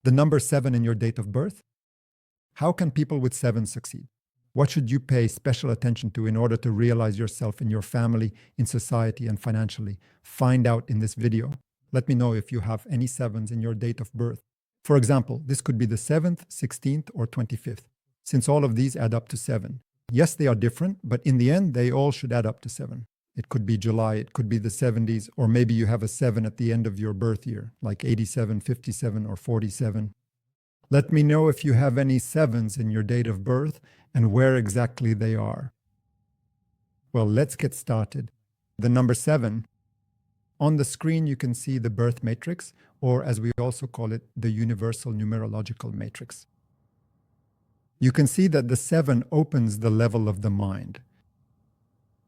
The number 7 in your date of birth? How can people with 7 succeed? What should you pay special attention to in order to realize yourself in your family, in society, and financially? Find out in this video. Let me know if you have any 7s in your date of birth. For example, this could be the 7th, 16th, or 25th, since all of these add up to 7. Yes, they are different, but in the end, they all should add up to 7. It could be July, it could be the 70s, or maybe you have a 7 at the end of your birth year, like 87, 57, or 47. Let me know if you have any 7s in your date of birth and where exactly they are. Well, let's get started. The number 7. On the screen, you can see the birth matrix, or as we also call it, the universal numerological matrix. You can see that the 7 opens the level of the mind.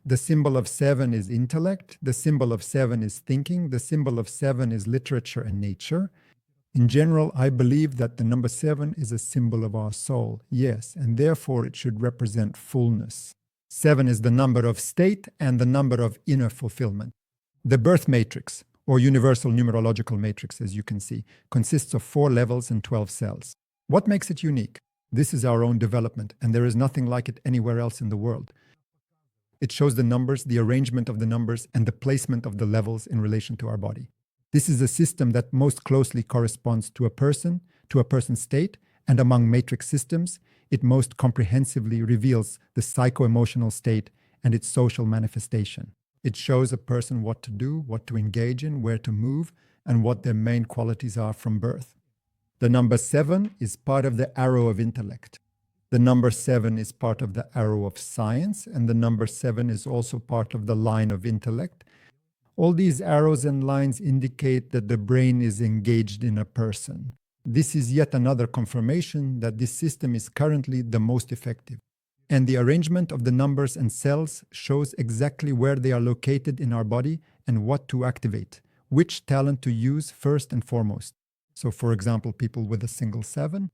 The symbol of 7 is intellect, the symbol of 7 is thinking, the symbol of 7 is literature and nature. In general, I believe that the number 7 is a symbol of our soul, yes, and therefore it should represent fullness. 7 is the number of state and the number of inner fulfillment. The birth matrix, or universal numerological matrix, as you can see, consists of 4 levels and 12 cells. What makes it unique? This is our own development, and there is nothing like it anywhere else in the world. It shows the numbers, the arrangement of the numbers, and the placement of the levels in relation to our body. This is a system that most closely corresponds to a person's state, and among matrix systems, it most comprehensively reveals the psycho-emotional state and its social manifestation. It shows a person what to do, what to engage in, where to move, and what their main qualities are from birth. The number 7 is part of the arrow of intellect. The number 7 is part of the arrow of science, and the number 7 is also part of the line of intellect. All these arrows and lines indicate that the brain is engaged in a person. This is yet another confirmation that this system is currently the most effective. And the arrangement of the numbers and cells shows exactly where they are located in our body and what to activate, which talent to use first and foremost. So, for example, people with a single 7.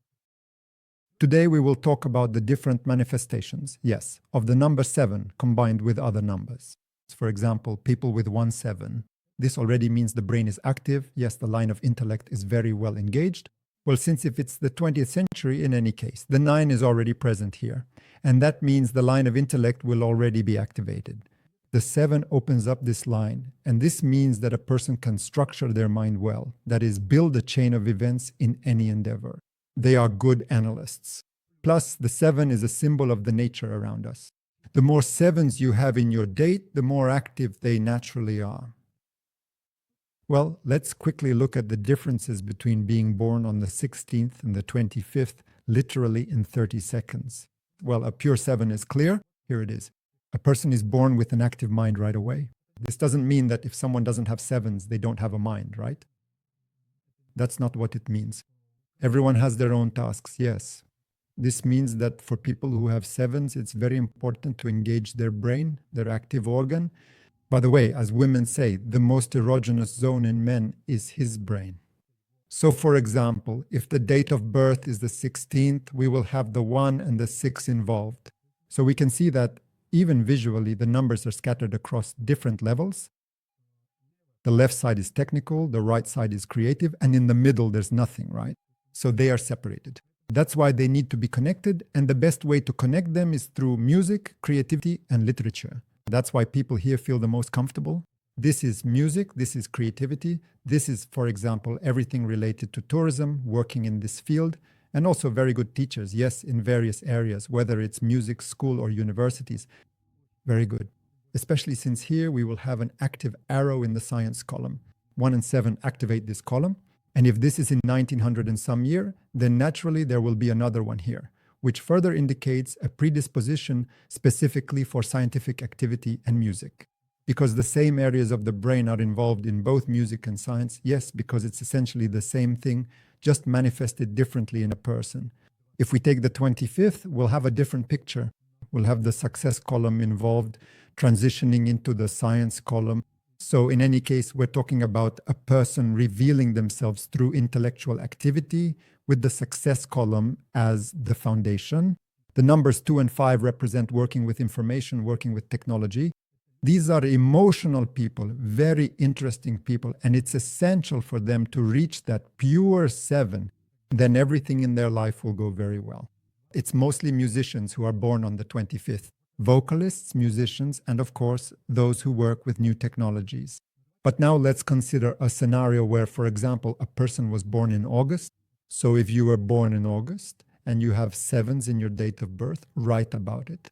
Today we will talk about the different manifestations, yes, of the number 7 combined with other numbers. For example, people with 1 7. This already means the brain is active. Yes, the line of intellect is very well engaged. Well, since if it's the 20th century, in any case, the 9 is already present here. And that means the line of intellect will already be activated. The 7 opens up this line, and this means that a person can structure their mind well, that is, build a chain of events in any endeavor. They are good analysts. Plus, the 7 is a symbol of the nature around us. The more 7s you have in your date, the more active they naturally are. Well, let's quickly look at the differences between being born on the 16th and the 25th, literally in 30 seconds. Well, a pure 7 is clear. Here it is. A person is born with an active mind right away. This doesn't mean that if someone doesn't have 7s, they don't have a mind, right? That's not what it means. Everyone has their own tasks, yes. This means that for people who have 7s, it's very important to engage their brain, their active organ. By the way, as women say, the most erogenous zone in men is his brain. So, for example, if the date of birth is the 16th, we will have the 1 and the 6 involved. So we can see that even visually, the numbers are scattered across different levels. The left side is technical, the right side is creative, and in the middle, there's nothing, right? So they are separated. That's why they need to be connected, and the best way to connect them is through music, creativity, and literature. That's why people here feel the most comfortable. This is music, this is creativity, this is, for example, everything related to tourism, working in this field, and also very good teachers, yes, in various areas, whether it's music, school, or universities. Very good. Especially since here we will have an active arrow in the science column. 1 and 7 activate this column. And if this is in 1900 and some year, then naturally there will be another one here, which further indicates a predisposition specifically for scientific activity and music. Because the same areas of the brain are involved in both music and science, yes, because it's essentially the same thing, just manifested differently in a person. If we take the 25th, we'll have a different picture. We'll have the success column involved, transitioning into the science column. So in any case, we're talking about a person revealing themselves through intellectual activity with the success column as the foundation. The numbers 2 and 5 represent working with information, working with technology. These are emotional people, very interesting people, and it's essential for them to reach that pure 7 then everything in their life will go very well. It's mostly musicians who are born on the 25th, vocalists, musicians, and of course, those who work with new technologies. But now let's consider a scenario where, for example, a person was born in August. So if you were born in August and you have sevens in your date of birth, write about it.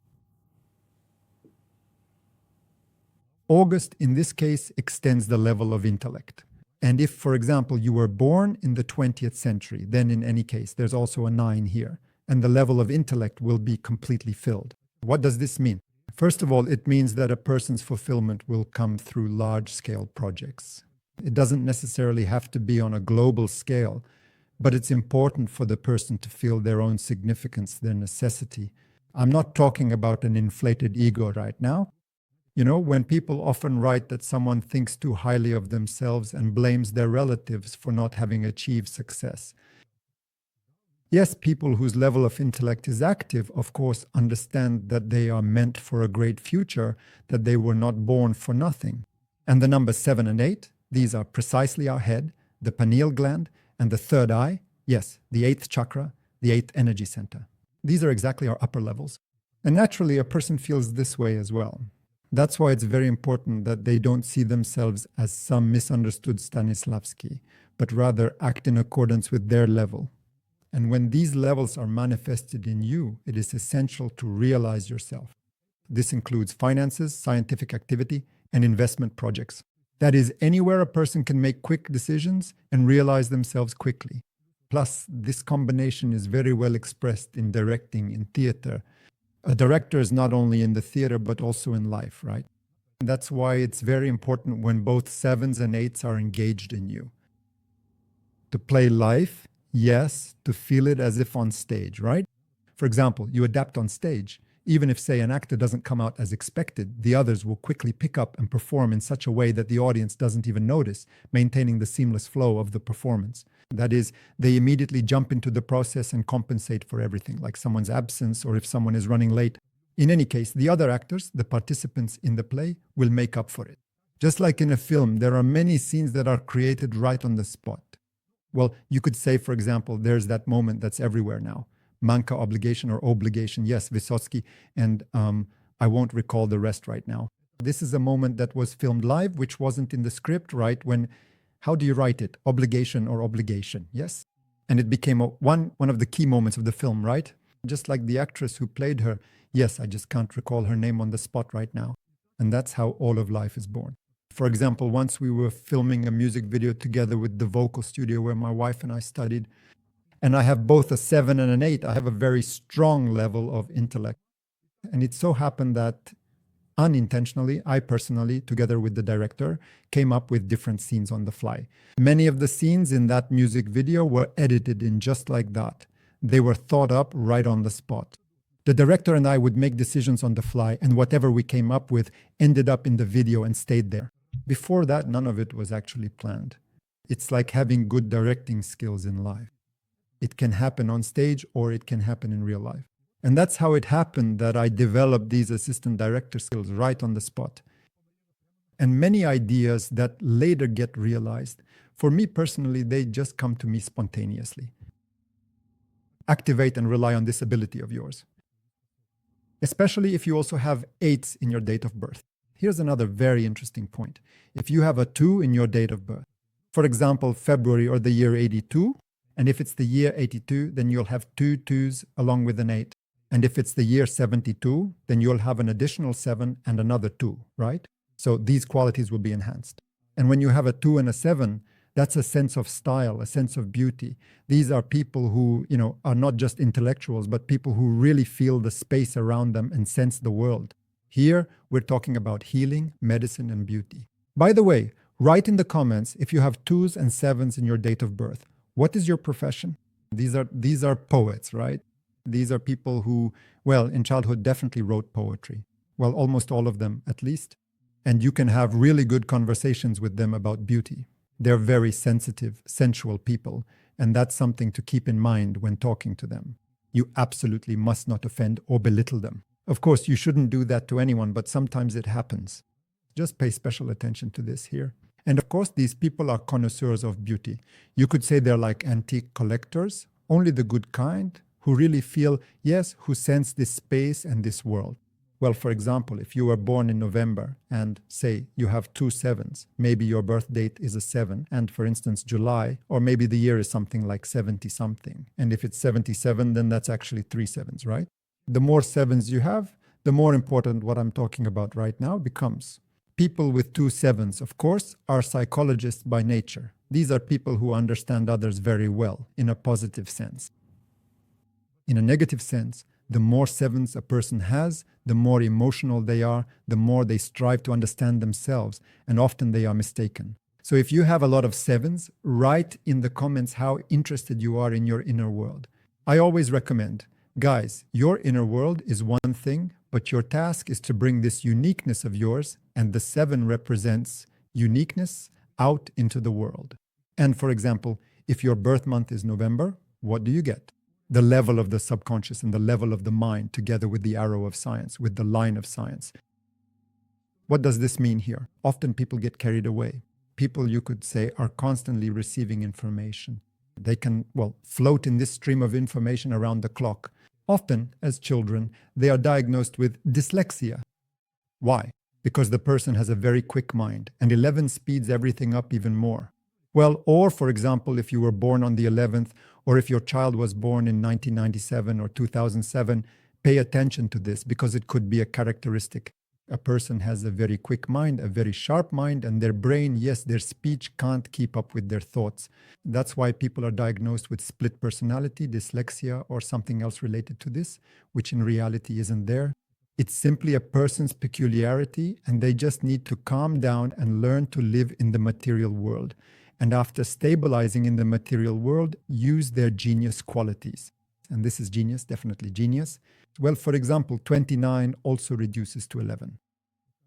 August, in this case, extends the level of intellect. And if, for example, you were born in the 20th century, then in any case, there's also a 9 here, and the level of intellect will be completely filled. What does this mean? First of all, it means that a person's fulfillment will come through large-scale projects. It doesn't necessarily have to be on a global scale, but it's important for the person to feel their own significance, their necessity. I'm not talking about an inflated ego right now. You know, when people often write that someone thinks too highly of themselves and blames their relatives for not having achieved success. Yes, people whose level of intellect is active, of course, understand that they are meant for a great future, that they were not born for nothing. And the numbers 7 and 8, these are precisely our head, the pineal gland, and the third eye, yes, the 8th chakra, the 8th energy center. These are exactly our upper levels. And naturally, a person feels this way as well. That's why it's very important that they don't see themselves as some misunderstood Stanislavski, but rather act in accordance with their level. And when these levels are manifested in you, it is essential to realize yourself. This includes finances, scientific activity, and investment projects. That is, anywhere a person can make quick decisions and realize themselves quickly. Plus, this combination is very well expressed in directing, in theater. A director is not only in the theater, but also in life, right? And that's why it's very important when both 7s and 8s are engaged in you. To play life, yes, to feel it as if on stage, right? For example, you adapt on stage. Even if, say, an actor doesn't come out as expected, the others will quickly pick up and perform in such a way that the audience doesn't even notice, maintaining the seamless flow of the performance. That is, they immediately jump into the process and compensate for everything, like someone's absence or if someone is running late. In any case, the other actors, the participants in the play, will make up for it. Just like in a film, there are many scenes that are created right on the spot. Well, you could say, for example, there's that moment that's everywhere now. Manca obligation or obligation, yes, Vysotsky, and I won't recall the rest right now. This is a moment that was filmed live, which wasn't in the script, right? When, how do you write it? Obligation or obligation, yes? And it became one of the key moments of the film, right? Just like the actress who played her, yes, I just can't recall her name on the spot right now. And that's how all of life is born. For example, once we were filming a music video together with the vocal studio where my wife and I studied, and I have both a 7 and an 8. I have a very strong level of intellect. And it so happened that unintentionally, I personally, together with the director, came up with different scenes on the fly. Many of the scenes in that music video were edited in just like that. They were thought up right on the spot. The director and I would make decisions on the fly, and whatever we came up with ended up in the video and stayed there. Before that, none of it was actually planned. It's like having good directing skills in life. It can happen on stage or it can happen in real life. And that's how it happened that I developed these assistant director skills right on the spot. And many ideas that later get realized, for me personally, they just come to me spontaneously. Activate and rely on this ability of yours. Especially if you also have 8s in your date of birth. Here's another very interesting point. If you have a 2 in your date of birth, for example, February or the year 82, and if it's the year 82, then you'll have 2 2s along with an 8. And if it's the year 72, then you'll have an additional 7 and another 2, right? So these qualities will be enhanced. And when you have a 2 and a 7, that's a sense of style, a sense of beauty. These are people who, are not just intellectuals, but people who really feel the space around them and sense the world. Here, we're talking about healing, medicine, and beauty. By the way, write in the comments if you have 2s and 7s in your date of birth. What is your profession? These are poets, right? These are people who, well, in childhood definitely wrote poetry. Well, almost all of them, at least. And you can have really good conversations with them about beauty. They're very sensitive, sensual people, and that's something to keep in mind when talking to them. You absolutely must not offend or belittle them. Of course, you shouldn't do that to anyone, but sometimes it happens. Just pay special attention to this here. And of course, these people are connoisseurs of beauty. You could say they're like antique collectors, only the good kind, who really feel, yes, who sense this space and this world. Well, for example, if you were born in November and say you have two sevens, maybe your birth date is a 7, and for instance, July, or maybe the year is something like 70 something. And if it's 77, then that's actually 3 sevens, right? The more sevens you have, the more important what I'm talking about right now becomes. People with 2 sevens, of course, are psychologists by nature. These are people who understand others very well in a positive sense. In a negative sense, the more sevens a person has, the more emotional they are, the more they strive to understand themselves, and often they are mistaken. So if you have a lot of sevens, write in the comments how interested you are in your inner world. I always recommend, guys, your inner world is one thing, but your task is to bring this uniqueness of yours, and the 7 represents uniqueness, out into the world. And for example, if your birth month is November, what do you get? The level of the subconscious and the level of the mind together with the arrow of science, with the line of science. What does this mean here? Often people get carried away. People, you could say, are constantly receiving information. They can, float in this stream of information around the clock. Often, as children, they are diagnosed with dyslexia. Why? Because the person has a very quick mind, and 11 speeds everything up even more. Well, or for example, if you were born on the 11th, or if your child was born in 1997 or 2007, pay attention to this because it could be a characteristic. A person has a very quick mind, a very sharp mind, and their brain, yes, their speech can't keep up with their thoughts. That's why people are diagnosed with split personality, dyslexia, or something else related to this, which in reality isn't there. It's simply a person's peculiarity, and they just need to calm down and learn to live in the material world. And after stabilizing in the material world, use their genius qualities. And this is genius, definitely genius. Well, for example, 29 also reduces to 11.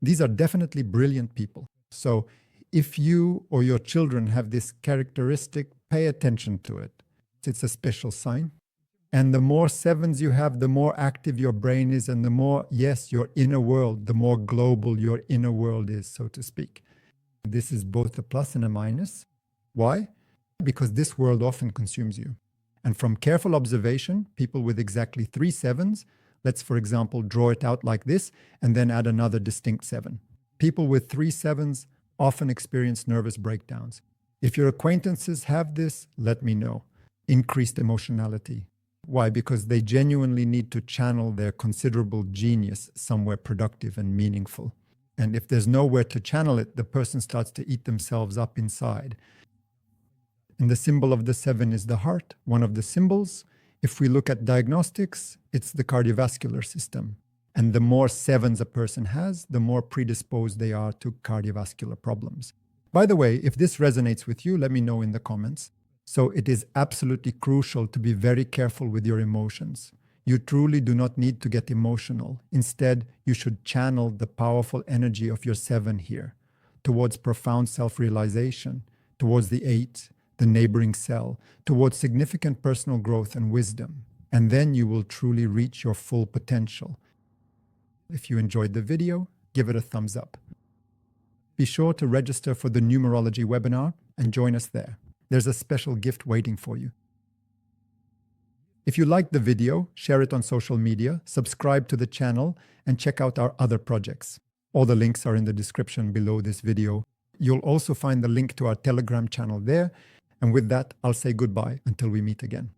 These are definitely brilliant people. So if you or your children have this characteristic, pay attention to it. It's a special sign. And the more sevens you have, the more active your brain is, and the more, yes, your inner world, the more global your inner world is, so to speak. This is both a plus and a minus. Why? Because this world often consumes you. And from careful observation, people with exactly 3 sevens, let's, for example, draw it out like this, and then add another distinct 7. People with 3 sevens often experience nervous breakdowns. If your acquaintances have this, let me know. Increased emotionality. Why? Because they genuinely need to channel their considerable genius somewhere productive and meaningful. And if there's nowhere to channel it, the person starts to eat themselves up inside. And the symbol of the 7 is the heart, one of the symbols. If we look at diagnostics, it's the cardiovascular system. And the more 7s a person has, the more predisposed they are to cardiovascular problems. By the way, if this resonates with you, let me know in the comments. So it is absolutely crucial to be very careful with your emotions. You truly do not need to get emotional. Instead, you should channel the powerful energy of your 7 here towards profound self-realization, towards the 8, the neighboring cell, towards significant personal growth and wisdom. And then you will truly reach your full potential. If you enjoyed the video, give it a thumbs up. Be sure to register for the Numerology webinar and join us there. There's a special gift waiting for you. If you liked the video, share it on social media, subscribe to the channel, and check out our other projects. All the links are in the description below this video. You'll also find the link to our Telegram channel there. And with that, I'll say goodbye until we meet again.